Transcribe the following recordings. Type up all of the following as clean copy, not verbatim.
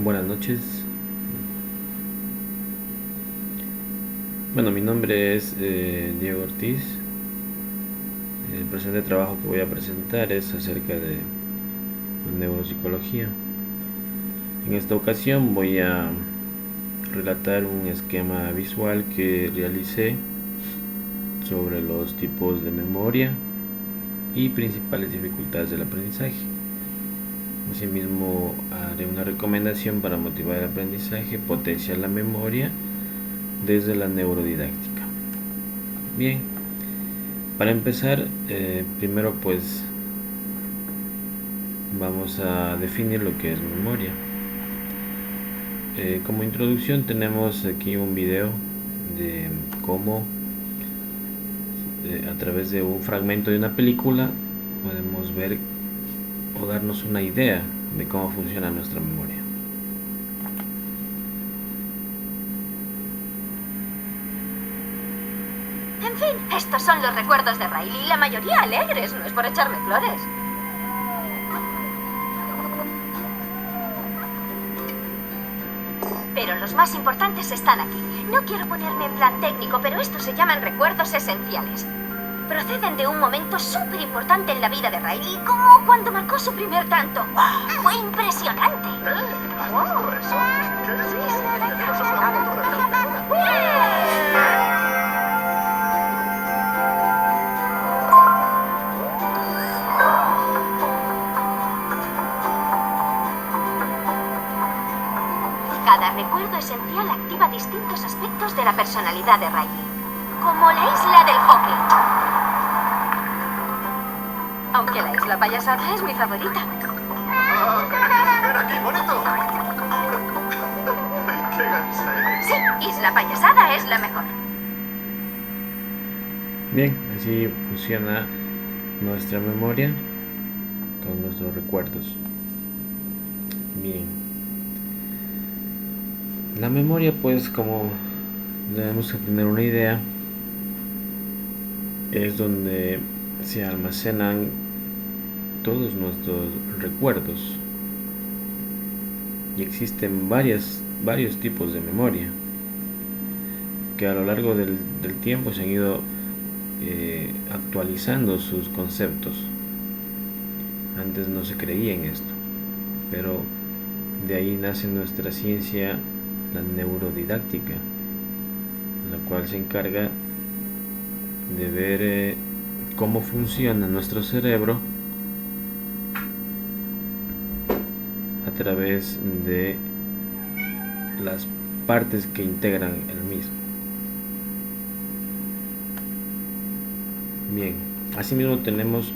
Buenas noches. Bueno, mi nombre es Diego Ortiz. El presente trabajo que voy a presentar es acerca de neuropsicología. En esta ocasión voy a relatar un esquema visual que realicé sobre los tipos de memoria y principales dificultades del aprendizaje. Asimismo, haré una recomendación para motivar el aprendizaje, potenciar la memoria desde la neurodidáctica. Bien, para empezar, primero pues vamos a definir lo que es memoria. Como introducción tenemos aquí un video de cómo a través de un fragmento de una película podemos ver o darnos una idea de cómo funciona nuestra memoria. En fin, estos son los recuerdos de Riley, la mayoría alegres, no es por echarme flores. Pero los más importantes están aquí. No quiero ponerme en plan técnico, pero estos se llaman recuerdos esenciales. Proceden de un momento súper importante en la vida de Riley, como cuando marcó su primer tanto. ¡Wow! ¡Fue impresionante! Cada recuerdo esencial activa distintos aspectos de la personalidad de Riley, como la isla del hockey. Aunque la isla payasada es mi favorita. ¡Ven aquí, bonito! ¡Qué gansa eres! Sí, isla payasada es la mejor. Bien, así funciona nuestra memoria con nuestros recuerdos. Bien, la memoria, pues, como debemos tener una idea, es donde se almacenan todos nuestros recuerdos, y existen varios tipos de memoria que a lo largo del tiempo se han ido actualizando sus conceptos. Antes no se creía en esto, pero de ahí nace nuestra ciencia, la neurodidáctica, la cual se encarga de ver cómo funciona nuestro cerebro a través de las partes que integran el mismo. Bien, asimismo tenemos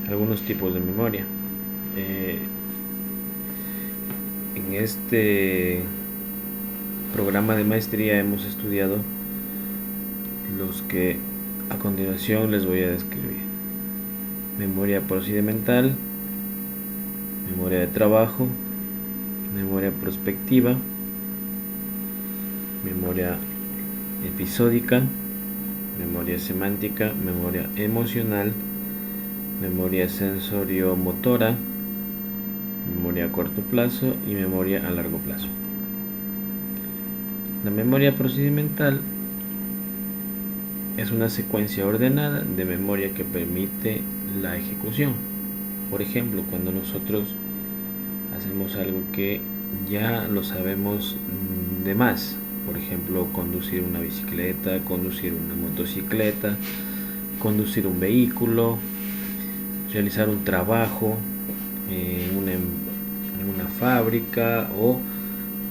algunos tipos de memoria. En este programa de maestría hemos estudiado los que a continuación les voy a describir: memoria procedimental, memoria de trabajo, memoria prospectiva, memoria episódica, memoria semántica, memoria emocional, memoria sensorio-motora, memoria a corto plazo y memoria a largo plazo. La memoria procedimental es una secuencia ordenada de memoria que permite la ejecución. Por ejemplo, cuando nosotros hacemos algo que ya lo sabemos de más, por ejemplo, conducir una bicicleta, conducir una motocicleta, conducir un vehículo, realizar un trabajo en una fábrica o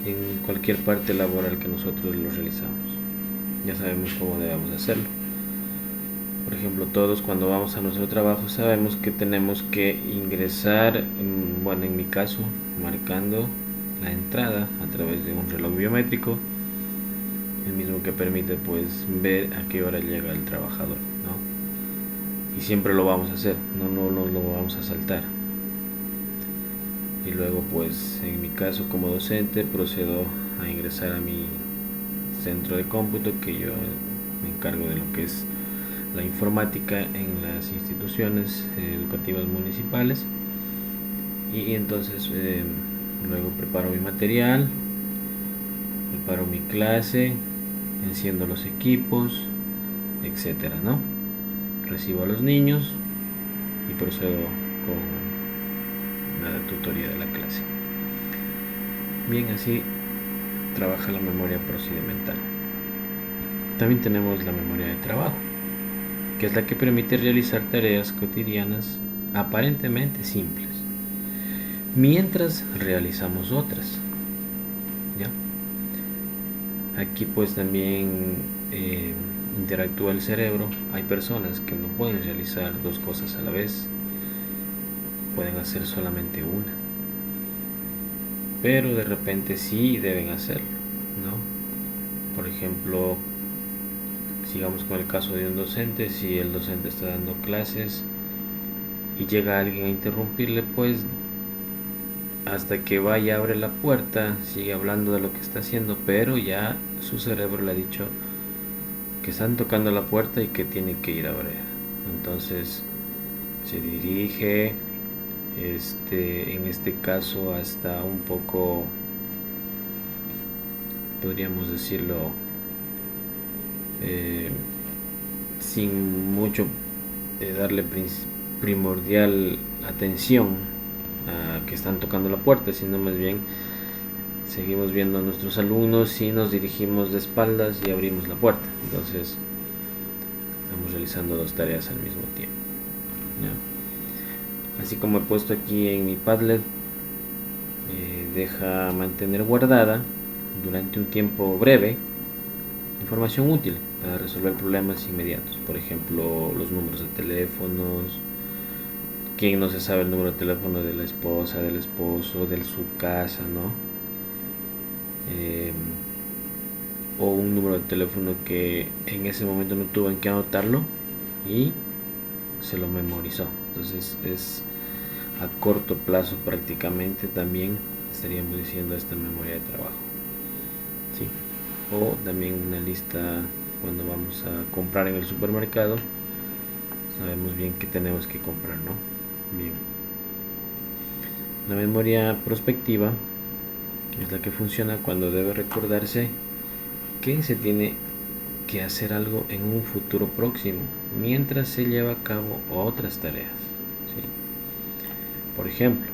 en cualquier parte laboral que nosotros lo realizamos. Ya sabemos cómo debemos hacerlo. Por ejemplo, todos cuando vamos a nuestro trabajo sabemos que tenemos que ingresar, bueno, en mi caso, marcando la entrada a través de un reloj biométrico, el mismo que permite pues ver a qué hora llega el trabajador, ¿no? Y siempre lo vamos a hacer, no lo vamos a saltar. Y luego pues en mi caso como docente procedo a ingresar a mi centro de cómputo, que yo me encargo de lo que es la informática en las instituciones educativas municipales, y entonces luego preparo mi material, preparo mi clase, enciendo los equipos, etcétera, ¿no? Recibo a los niños y procedo con la tutoría de la clase. Bien, así trabaja la memoria procedimental. También tenemos la memoria de trabajo, que es la que permite realizar tareas cotidianas aparentemente simples, mientras realizamos otras. ¿Ya? Aquí pues también interactúa el cerebro. Hay personas que no pueden realizar dos cosas a la vez, pueden hacer solamente una, pero de repente sí deben hacerlo, ¿no? Por ejemplo, sigamos con el caso de un docente. Si el docente está dando clases y llega alguien a interrumpirle, pues hasta que va y abre la puerta sigue hablando de lo que está haciendo, pero ya su cerebro le ha dicho que están tocando la puerta y que tiene que ir a abrir. Entonces se dirige, en este caso hasta un poco, podríamos decirlo, sin mucho darle primordial atención a que están tocando la puerta, sino más bien seguimos viendo a nuestros alumnos y nos dirigimos de espaldas y abrimos la puerta. Entonces estamos realizando dos tareas al mismo tiempo, ¿ya? Así como he puesto aquí en mi Padlet, deja mantener guardada durante un tiempo breve información útil para resolver problemas inmediatos. Por ejemplo, los números de teléfonos. ¿Quién no se sabe el número de teléfono de la esposa, del esposo, de su casa, no? O un número de teléfono que en ese momento no tuvo en qué anotarlo y se lo memorizó. Entonces es a corto plazo prácticamente, también estaríamos diciendo esta memoria de trabajo, ¿sí? O también una lista cuando vamos a comprar en el supermercado, sabemos bien qué tenemos que comprar, ¿no? Bien. La memoria prospectiva es la que funciona cuando debe recordarse que se tiene que hacer algo en un futuro próximo mientras se lleva a cabo otras tareas, ¿sí? Por ejemplo,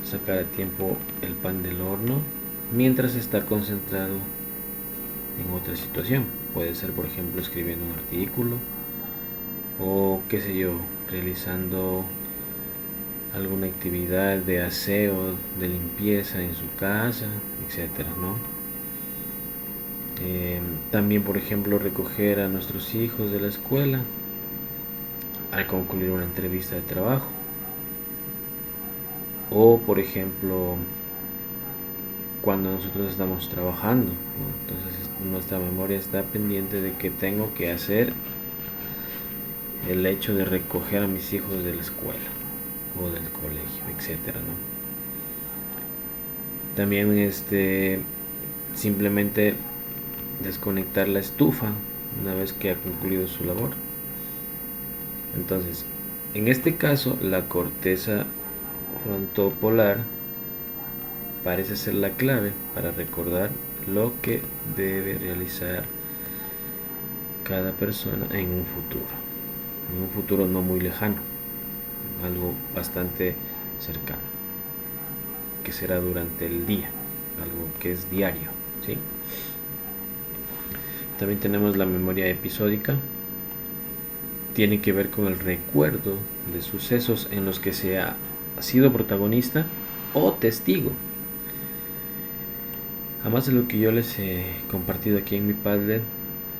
sacar a tiempo el pan del horno mientras está concentrado en otra situación. Puede ser, por ejemplo, escribiendo un artículo o qué sé yo, realizando alguna actividad de aseo, de limpieza en su casa, etcétera, ¿no? También, por ejemplo, recoger a nuestros hijos de la escuela al concluir una entrevista de trabajo, o por ejemplo cuando nosotros estamos trabajando, ¿no? Entonces nuestra memoria está pendiente de que tengo que hacer el hecho de recoger a mis hijos de la escuela o del colegio, etcétera, ¿no? También simplemente desconectar la estufa una vez que ha concluido su labor. Entonces, en este caso, la corteza frontopolar parece ser la clave para recordar lo que debe realizar cada persona en un futuro no muy lejano, algo bastante cercano, que será durante el día, algo que es diario, ¿sí? También tenemos la memoria episódica. Tiene que ver con el recuerdo de sucesos en los que se ha sido protagonista o testigo. Además de lo que yo les he compartido aquí en mi Padlet,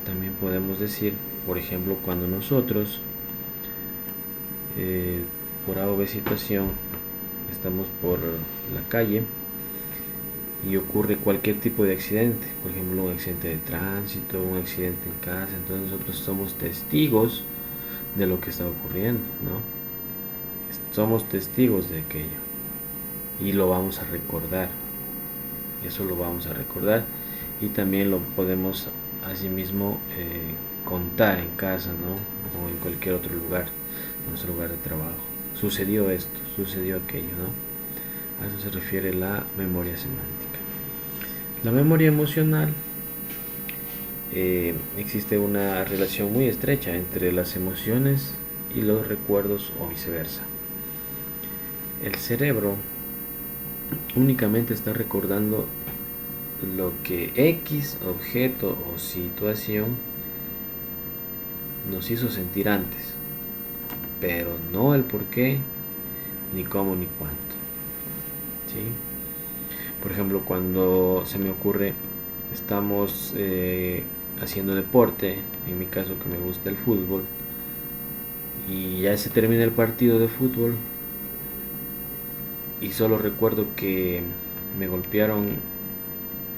también podemos decir, por ejemplo, cuando nosotros por A o B situación estamos por la calle y ocurre cualquier tipo de accidente, por ejemplo un accidente de tránsito, un accidente en casa, entonces nosotros somos testigos de lo que está ocurriendo, ¿no? Somos testigos de aquello y lo vamos a recordar, eso lo vamos a recordar, y también lo podemos asimismo contar en casa, ¿no? O en cualquier otro lugar, en nuestro lugar de trabajo. Sucedió esto, sucedió aquello, ¿no? A eso se refiere la memoria semántica. La memoria emocional, existe una relación muy estrecha entre las emociones y los recuerdos o viceversa. El cerebro únicamente está recordando lo que X objeto o situación nos hizo sentir antes, pero no el por qué, ni cómo, ni cuánto. ¿Sí? Por ejemplo, cuando se me ocurre, estamos haciendo deporte, en mi caso que me gusta el fútbol, y ya se termina el partido de fútbol, y solo recuerdo que me golpearon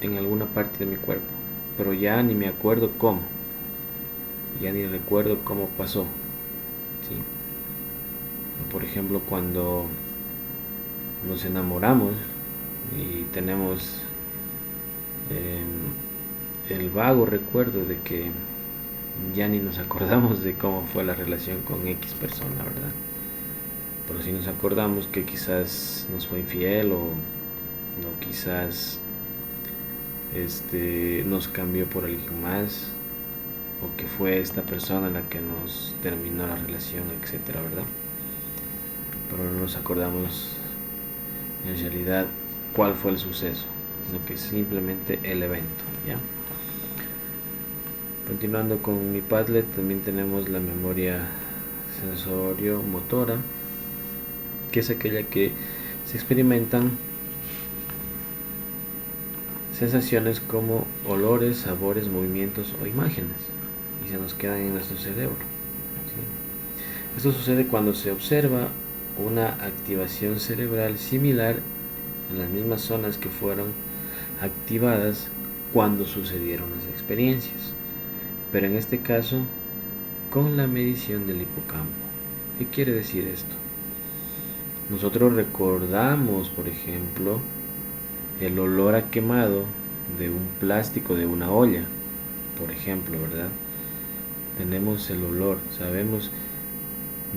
en alguna parte de mi cuerpo, pero ya ni me acuerdo cómo, ya ni recuerdo cómo pasó. ¿Sí? Por ejemplo, cuando nos enamoramos y tenemos el vago recuerdo de que ya ni nos acordamos de cómo fue la relación con X persona, ¿verdad? Pero si nos acordamos que quizás nos fue infiel o quizás nos cambió por alguien más, o que fue esta persona la que nos terminó la relación, etcétera, ¿verdad? Pero no nos acordamos en realidad cuál fue el suceso, sino que simplemente el evento, ¿ya? Continuando con mi Padlet, también tenemos la memoria sensorio-motora, que es aquella que se experimentan sensaciones como olores, sabores, movimientos o imágenes y se nos quedan en nuestro cerebro. ¿Sí? Esto sucede cuando se observa una activación cerebral similar en las mismas zonas que fueron activadas cuando sucedieron las experiencias, pero en este caso con la medición del hipocampo. ¿Qué quiere decir esto? Nosotros recordamos, por ejemplo, el olor a quemado de un plástico de una olla, por ejemplo, ¿verdad? Tenemos el olor, sabemos,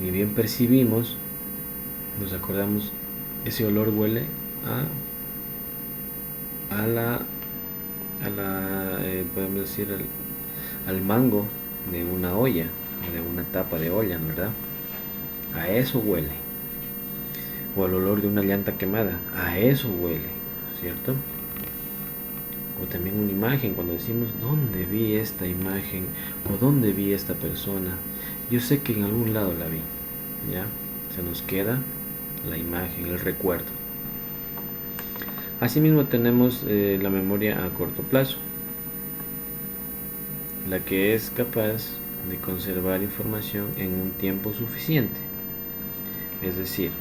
ni bien percibimos, nos acordamos, ese olor huele podemos decir, al mango de una olla, de una tapa de olla, ¿verdad? A eso huele. O el olor de una llanta quemada, a eso huele, ¿cierto? O también una imagen, cuando decimos, ¿dónde vi esta imagen? O ¿dónde vi esta persona? Yo sé que en algún lado la vi, ¿ya? Se nos queda la imagen, el recuerdo. Asimismo tenemos la memoria a corto plazo, la que es capaz de conservar información en un tiempo suficiente. Es decir,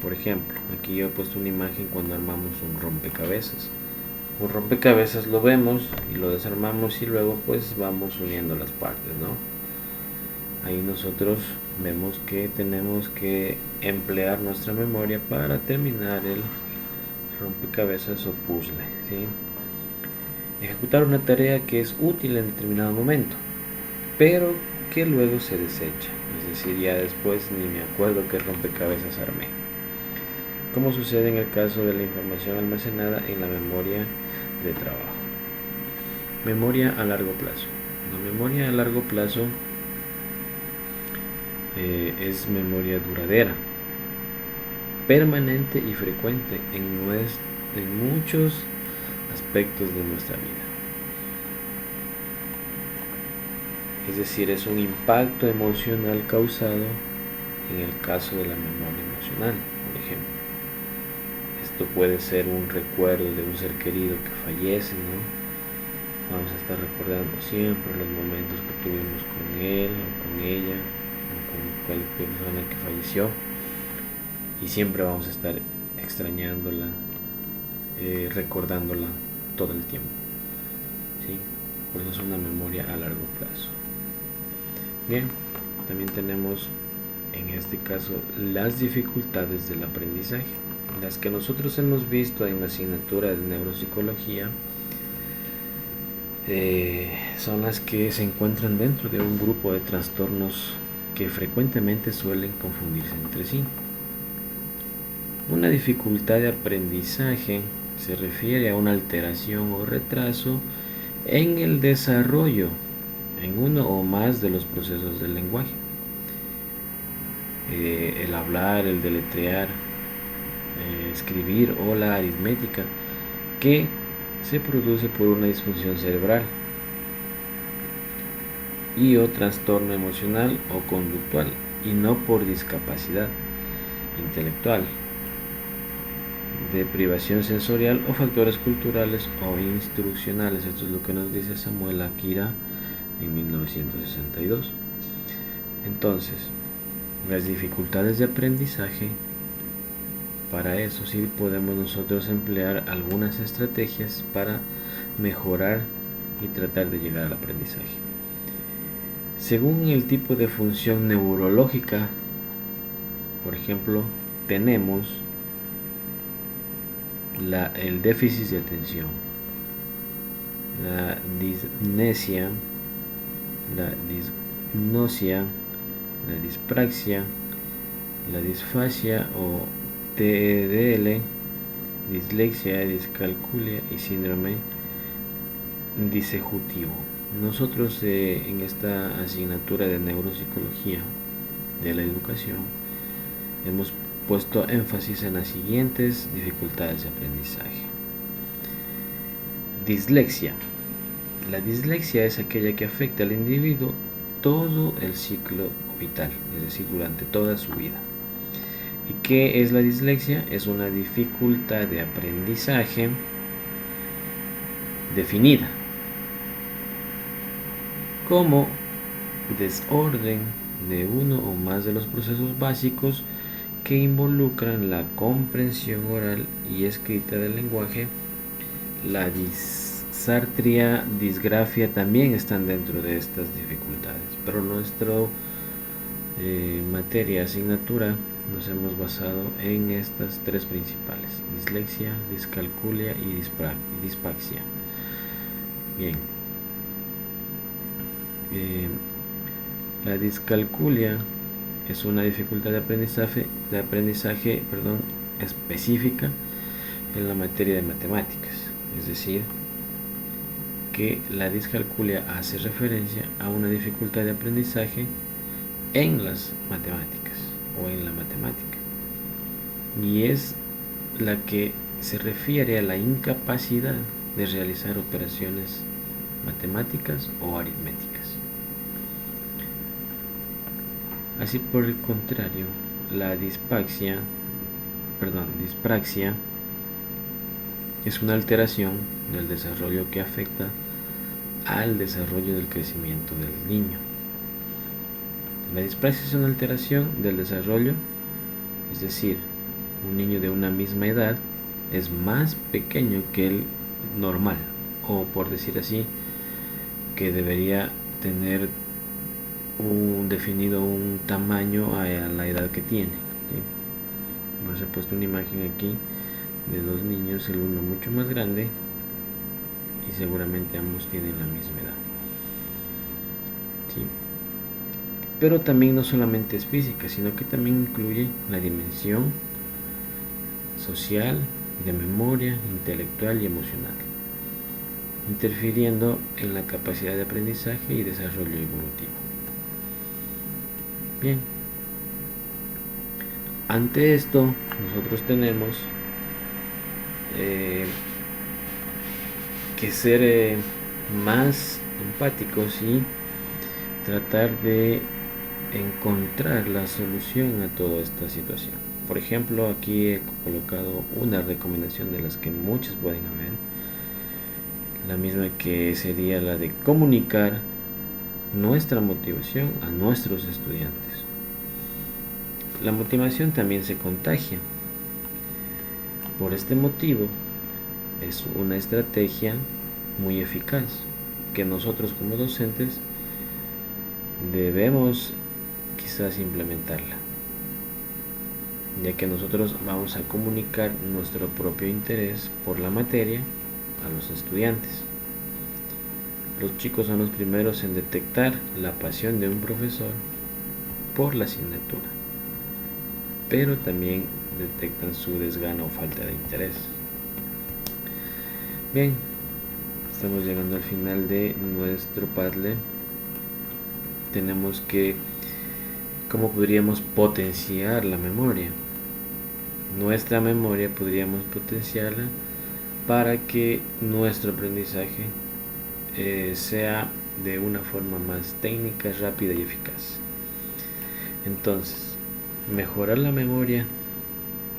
por ejemplo, aquí yo he puesto una imagen cuando armamos un rompecabezas. Un rompecabezas lo vemos y lo desarmamos y luego pues vamos uniendo las partes, ¿no? Ahí nosotros vemos que tenemos que emplear nuestra memoria para terminar el rompecabezas o puzzle, ¿sí? Ejecutar una tarea que es útil en determinado momento, pero que luego se desecha, es decir, ya después ni me acuerdo qué rompecabezas armé, como sucede en el caso de la información almacenada en la memoria de trabajo. Memoria a largo plazo. La memoria a largo plazo es memoria duradera, permanente y frecuente en muchos aspectos de nuestra vida. Es decir, es un impacto emocional causado en el caso de la memoria emocional, por ejemplo. Esto puede ser un recuerdo de un ser querido que fallece, ¿no? Vamos a estar recordando siempre los momentos que tuvimos con él o con ella o con cualquier persona que falleció, y siempre vamos a estar extrañándola, recordándola todo el tiempo, ¿sí? Por eso es una memoria a largo plazo. Bien, también tenemos en este caso las dificultades del aprendizaje, las que nosotros hemos visto en la asignatura de neuropsicología. Son las que se encuentran dentro de un grupo de trastornos que frecuentemente suelen confundirse entre sí. Una dificultad de aprendizaje se refiere a una alteración o retraso en el desarrollo en uno o más de los procesos del lenguaje. El hablar, el deletrear, escribir o la aritmética, que se produce por una disfunción cerebral y o trastorno emocional o conductual, y no por discapacidad intelectual, de privación sensorial o factores culturales o instruccionales. Esto es lo que nos dice Samuel Akira en 1962. Entonces, las dificultades de aprendizaje, para eso sí podemos nosotros emplear algunas estrategias para mejorar y tratar de llegar al aprendizaje. Según el tipo de función neurológica, por ejemplo, tenemos el déficit de atención, la disnesia, la disgnosia, la dispraxia, la disfasia o TDL, dislexia, discalculia y síndrome disejutivo. Nosotros en esta asignatura de neuropsicología de la educación hemos puesto énfasis en las siguientes dificultades de aprendizaje. Dislexia. La dislexia es aquella que afecta al individuo todo el ciclo vital, es decir, durante toda su vida. ¿Y qué es la dislexia? Es una dificultad de aprendizaje definida como desorden de uno o más de los procesos básicos que involucran la comprensión oral y escrita del lenguaje. La disartria, disgrafia también están dentro de estas dificultades, pero nuestra materia, asignatura, nos hemos basado en estas tres principales: dislexia, discalculia y dispraxia. Bien, la discalculia es una dificultad de aprendizaje específica en la materia de matemáticas, es decir, que la discalculia hace referencia a una dificultad de aprendizaje en las matemáticas o en la matemática, y es la que se refiere a la incapacidad de realizar operaciones matemáticas o aritméticas. Así, por el contrario, la dispraxia es una alteración del desarrollo que afecta al desarrollo del crecimiento del niño. La dispraxia es una alteración del desarrollo, es decir, un niño de una misma edad es más pequeño que el normal, o por decir así, que debería tener definido un tamaño a la edad que tiene, ¿sí? Nos he puesto una imagen aquí de dos niños, el uno mucho más grande y seguramente ambos tienen la misma edad, ¿sí? Pero también no solamente es física, sino que también incluye la dimensión social, de memoria, intelectual y emocional, interfiriendo en la capacidad de aprendizaje y desarrollo evolutivo. Bien, ante esto nosotros tenemos que ser más empáticos y tratar de encontrar la solución a toda esta situación. Por ejemplo, aquí he colocado una recomendación de las que muchas pueden haber, la misma que sería la de comunicar nuestra motivación a nuestros estudiantes. La motivación también se contagia. Por este motivo, es una estrategia muy eficaz que nosotros como docentes debemos quizás implementarla, ya que nosotros vamos a comunicar nuestro propio interés por la materia a los estudiantes. Los chicos son los primeros en detectar la pasión de un profesor por la asignatura, pero también detectan su desgano o falta de interés. Bien, estamos llegando al final de nuestro Padlet. Tenemos que, ¿cómo podríamos potenciar la memoria? Nuestra memoria podríamos potenciarla para que nuestro aprendizaje sea de una forma más técnica, rápida y eficaz. Entonces, mejorar la memoria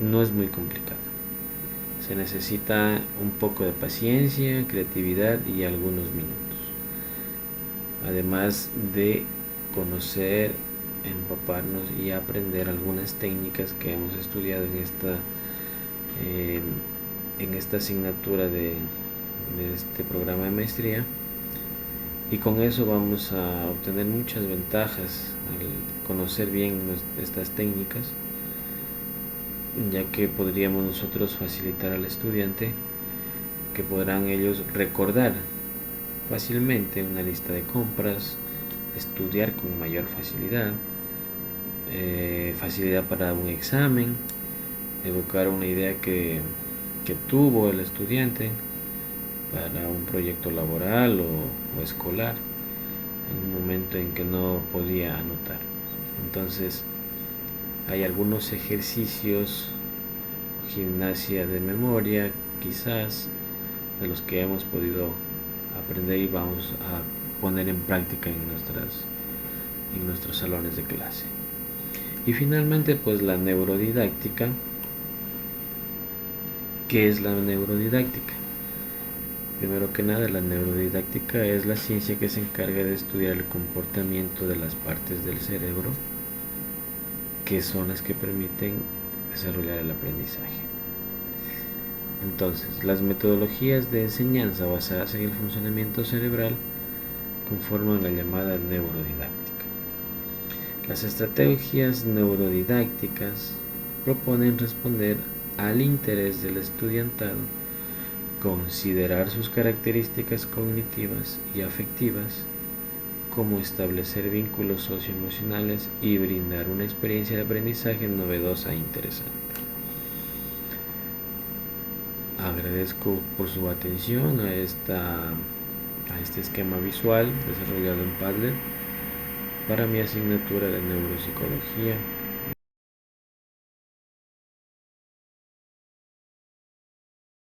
no es muy complicado. Se necesita un poco de paciencia, creatividad y algunos minutos. Además de conocer, empaparnos y aprender algunas técnicas que hemos estudiado en esta asignatura de este programa de maestría, y con eso vamos a obtener muchas ventajas al conocer bien estas técnicas, ya que podríamos nosotros facilitar al estudiante que podrán ellos recordar fácilmente una lista de compras, estudiar con mayor facilidad, facilidad para un examen, evocar una idea que tuvo el estudiante para un proyecto laboral o escolar en un momento en que no podía anotar. Entonces hay algunos ejercicios, gimnasia de memoria quizás, de los que hemos podido aprender y vamos a poner en práctica en nuestros salones de clase. Y finalmente, pues la neurodidáctica. ¿Qué es la neurodidáctica? Primero que nada, la neurodidáctica es la ciencia que se encarga de estudiar el comportamiento de las partes del cerebro, que son las que permiten desarrollar el aprendizaje. Entonces, las metodologías de enseñanza basadas en el funcionamiento cerebral conforman la llamada neurodidáctica. Las estrategias neurodidácticas proponen responder al interés del estudiantado, considerar sus características cognitivas y afectivas, como establecer vínculos socioemocionales y brindar una experiencia de aprendizaje novedosa e interesante. Agradezco por su atención a este esquema visual desarrollado en Padlet para mi asignatura de neuropsicología.